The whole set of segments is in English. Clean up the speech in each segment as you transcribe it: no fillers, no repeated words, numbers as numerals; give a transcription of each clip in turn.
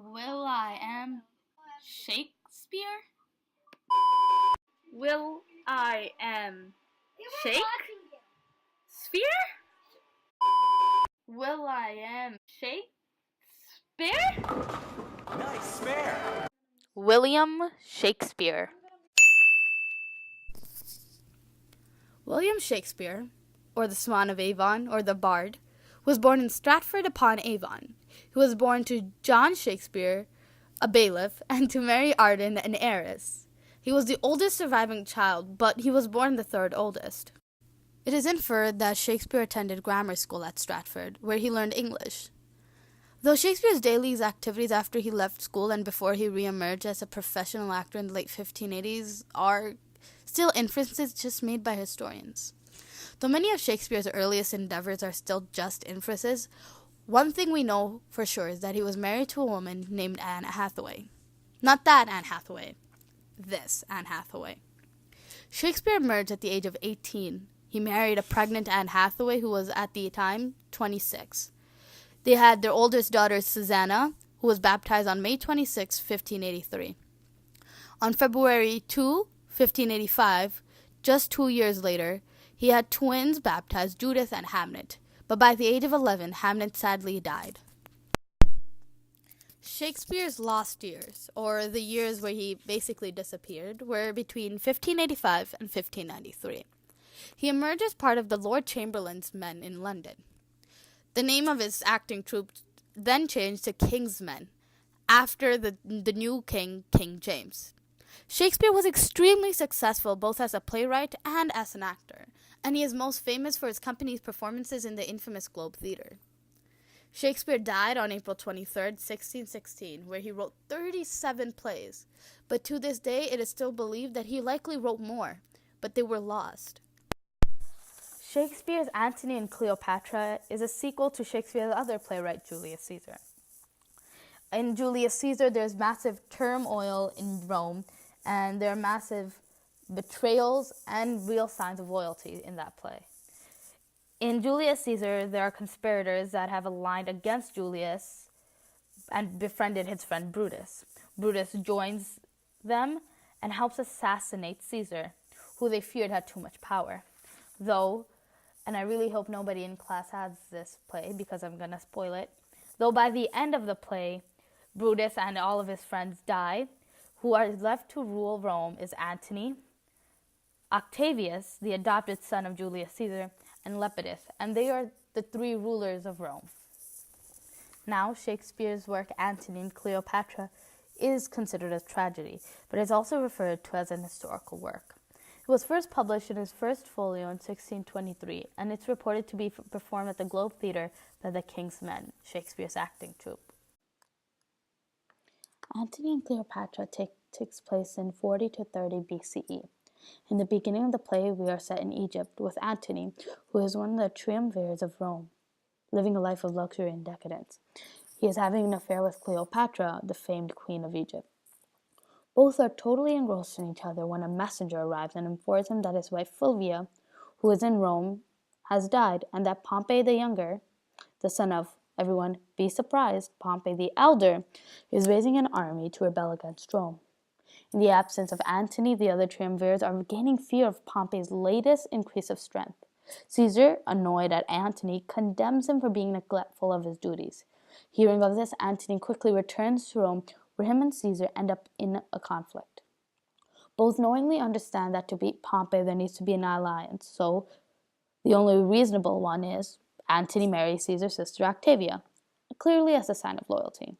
Will I am Shakespeare? Will I am Shakespeare? Will I am Shakespeare? Nice spare. William Shakespeare. William Shakespeare, or the Swan of Avon, or the Bard, was born in Stratford-upon-Avon. He was born to John Shakespeare, a bailiff, and to Mary Arden, an heiress. He was the oldest surviving child, but he was born the third oldest. It is inferred that Shakespeare attended grammar school at Stratford, where he learned English. Though Shakespeare's daily activities after he left school and before he re-emerged as a professional actor in the late 1580s are still inferences just made by historians. Though many of Shakespeare's earliest endeavors are still just inferences, one thing we know for sure is that he was married to a woman named Anne Hathaway. Not that Anne Hathaway. This Anne Hathaway. Shakespeare emerged at the age of 18. He married a pregnant Anne Hathaway who was at the time 26. They had their oldest daughter Susanna, who was baptized on May 26, 1583. On February 2, 1585, just 2 years later, he had twins baptized, Judith and Hamnet, but by the age of 11, Hamnet sadly died. Shakespeare's lost years, or the years where he basically disappeared, were between 1585 and 1593. He emerged as part of the Lord Chamberlain's Men in London. The name of his acting troupe then changed to King's Men, after the new king, King James. Shakespeare was extremely successful both as a playwright and as an actor, and he is most famous for his company's performances in the infamous Globe Theatre. Shakespeare died on April 23, 1616, where he wrote 37 plays, but to this day it is still believed that he likely wrote more, but they were lost. Shakespeare's Antony and Cleopatra is a sequel to Shakespeare's other playwright, Julius Caesar. In Julius Caesar, there's massive turmoil in Rome, and there are massive betrayals and real signs of loyalty in that play. In Julius Caesar, there are conspirators that have aligned against Julius and befriended his friend Brutus. Brutus joins them and helps assassinate Caesar, who they feared had too much power. Though, and I really hope nobody in class has this play because I'm going to spoil it, though by the end of the play, Brutus and all of his friends die, who are left to rule Rome is Antony, Octavius, the adopted son of Julius Caesar, and Lepidus, and they are the three rulers of Rome. Now, Shakespeare's work Antony and Cleopatra is considered a tragedy, but is also referred to as an historical work. It was first published in his first folio in 1623, and it's reported to be performed at the Globe Theatre by the King's Men, Shakespeare's acting troupe. Antony and Cleopatra takes place in 40 to 30 BCE. In the beginning of the play, we are set in Egypt with Antony, who is one of the triumvirs of Rome, living a life of luxury and decadence. He is having an affair with Cleopatra, the famed queen of Egypt. Both are totally engrossed in each other when a messenger arrives and informs him that his wife Fulvia, who is in Rome, has died, and that Pompey the Younger, the son of, everyone be surprised, Pompey the Elder, is raising an army to rebel against Rome. In the absence of Antony, the other triumvirs are gaining fear of Pompey's latest increase of strength. Caesar, annoyed at Antony, condemns him for being neglectful of his duties. Hearing of this, Antony quickly returns to Rome, where him and Caesar end up in a conflict. Both knowingly understand that to beat Pompey there needs to be an alliance, so the only reasonable one is Antony marries Caesar's sister Octavia, clearly as a sign of loyalty.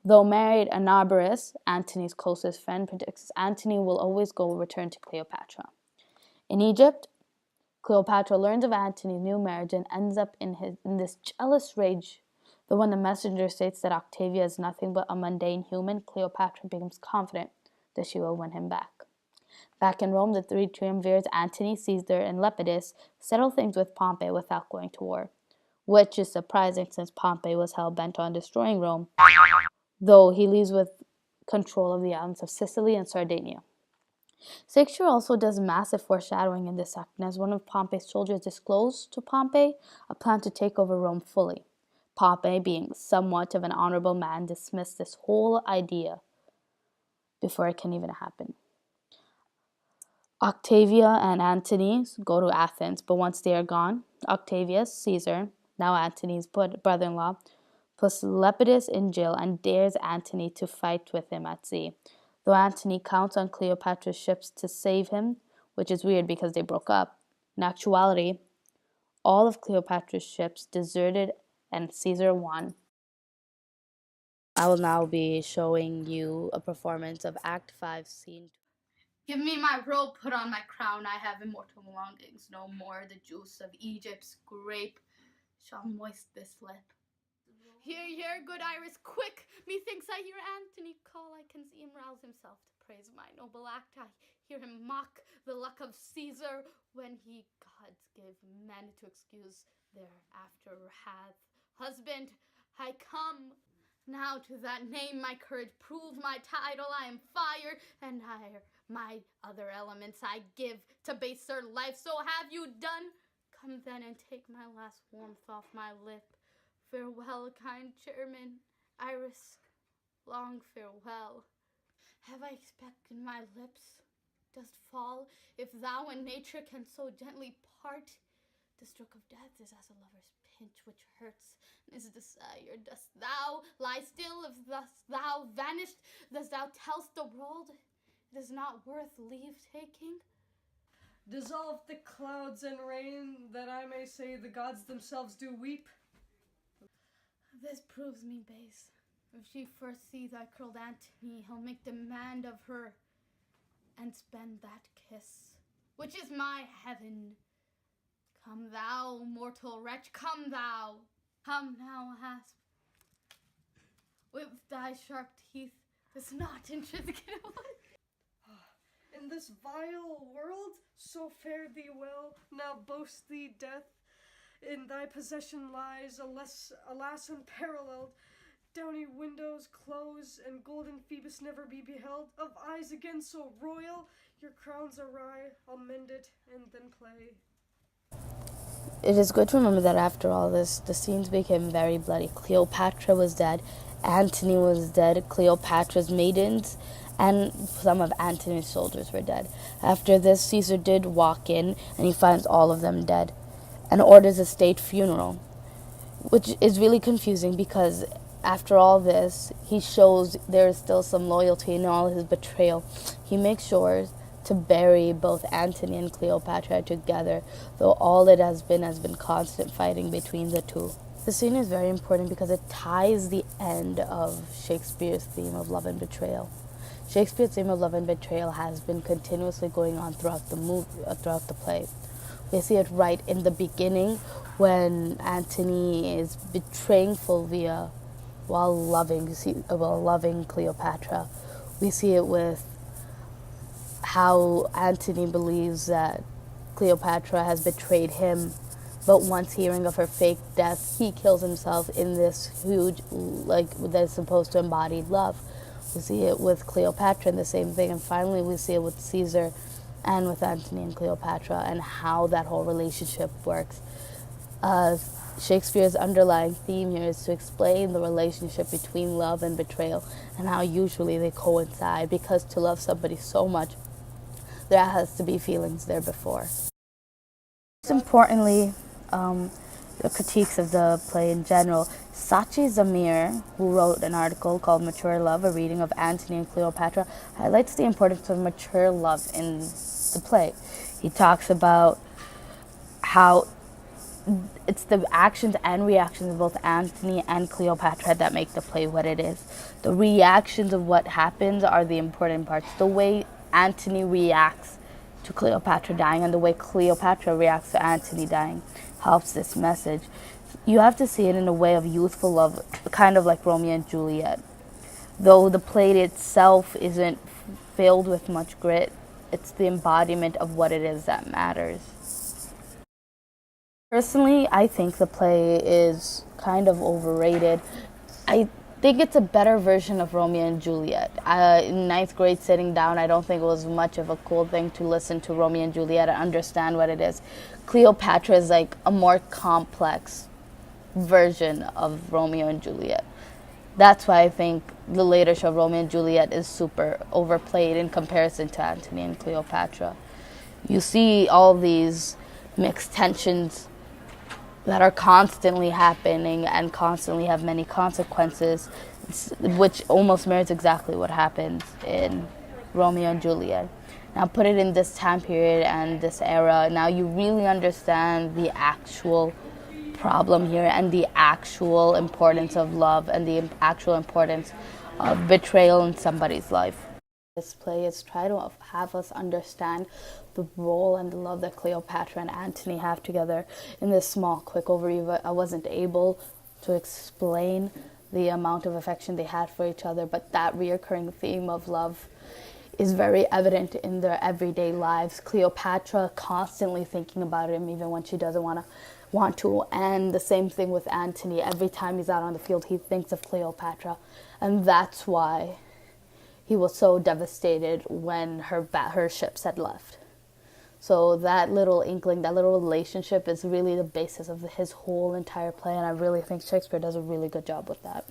Though married Anabarus, Antony's closest friend, predicts Antony will always return to Cleopatra. In Egypt, Cleopatra learns of Antony's new marriage and ends up in this jealous rage. Though when the messenger states that Octavia is nothing but a mundane human, Cleopatra becomes confident that she will win him back. Back in Rome, the three triumvirs, Antony, Caesar, and Lepidus, settle things with Pompey without going to war, which is surprising since Pompey was hell-bent on destroying Rome, though he leaves with control of the islands of Sicily and Sardinia. Shakespeare also does massive foreshadowing in this act, and as one of Pompey's soldiers disclosed to Pompey a plan to take over Rome fully. Pompey, being somewhat of an honorable man, dismissed this whole idea before it can even happen. Octavia and Antony go to Athens, but once they are gone, Octavius, Caesar, now Antony's brother-in-law, puts Lepidus in jail and dares Antony to fight with him at sea. Though Antony counts on Cleopatra's ships to save him, which is weird because they broke up, in actuality, all of Cleopatra's ships deserted and Caesar won. I will now be showing you a performance of Act 5, Scene 2. Give me my robe, put on my crown, I have immortal longings, no more the juice of Egypt's grape shall moist this lip. Hear, hear, good Iris, quick! Methinks I hear Antony call, I can see him rouse himself to praise my noble act. I hear him mock the luck of Caesar when he gods give men to excuse their after-wrath. Husband, I come now to that name, my courage prove my title, I am fire, and my other elements I give to baser life, so have you done? Come then and take my last warmth off my lip. Farewell, kind chairman, Iris, long farewell. Have I expected my lips dost fall, if thou and nature can so gently part? The stroke of death is as a lover's pinch which hurts, and is desire. Dost thou lie still, if thus thou vanished? Dost thou tell'st the world it is not worth leave taking? Dissolve the clouds and rain, that I may say the gods themselves do weep. This proves me base. If she first see thy curled Antony, he'll make demand of her, and spend that kiss, which is my heaven. Come thou, mortal wretch, come thou. Come now, hasp. With thy sharp teeth, this knot intrinsic in a wood. In this vile world, so fare thee well, now boast thee death. In thy possession lies, alas unparalleled, downy windows close, and golden Phoebus never be beheld. Of eyes again so royal, your crown's awry, I'll mend it and then play. It is good to remember that after all this, the scenes became very bloody. Cleopatra was dead, Antony was dead, Cleopatra's maidens, and some of Antony's soldiers were dead. After this, Caesar did walk in, and he finds all of them dead, and orders a state funeral, which is really confusing because after all this, he shows there is still some loyalty in all his betrayal. He makes sure to bury both Antony and Cleopatra together, though all it has been constant fighting between the two. The scene is very important because it ties the end of Shakespeare's theme of love and betrayal. Shakespeare's theme of love and betrayal has been continuously going on throughout the play. We see it right in the beginning when Antony is betraying Fulvia while loving Cleopatra. We see it with how Antony believes that Cleopatra has betrayed him, but once hearing of her fake death, he kills himself in this huge, that is supposed to embody love. We see it with Cleopatra and the same thing, and finally we see it with Caesar and with Antony and Cleopatra and how that whole relationship works. Shakespeare's underlying theme here is to explain the relationship between love and betrayal and how usually they coincide, because to love somebody so much, there has to be feelings there before. Most importantly, the critiques of the play in general. Sachi Zamir, who wrote an article called Mature Love, a reading of Antony and Cleopatra, highlights the importance of mature love in the play. He talks about how it's the actions and reactions of both Antony and Cleopatra that make the play what it is. The reactions of what happens are the important parts. The way Antony reacts to Cleopatra dying and the way Cleopatra reacts to Antony dying helps this message. You have to see it in a way of youthful love, kind of like Romeo and Juliet. Though the play itself isn't filled with much grit, it's the embodiment of what it is that matters. Personally, I think the play is kind of overrated. I think it's a better version of Romeo and Juliet. In ninth grade, sitting down, I don't think it was much of a cool thing to listen to Romeo and Juliet and understand what it is. Cleopatra is like a more complex version of Romeo and Juliet. That's why I think the later show Romeo and Juliet is super overplayed in comparison to Antony and Cleopatra. You see all these mixed tensions that are constantly happening and constantly have many consequences, which almost mirrors exactly what happens in Romeo and Juliet. Now put it in this time period and this era, now you really understand the actual problem here and the actual importance of love and the actual importance of betrayal in somebody's life. This play is try to have us understand the role and the love that Cleopatra and Antony have together. In this small, quick overview, I wasn't able to explain the amount of affection they had for each other, but that reoccurring theme of love is very evident in their everyday lives. Cleopatra constantly thinking about him even when she doesn't want to, and the same thing with Antony. Every time he's out on the field, he thinks of Cleopatra, and that's why he was so devastated when her ships had left. So that little inkling, that little relationship is really the basis of his whole entire play, and I really think Shakespeare does a really good job with that.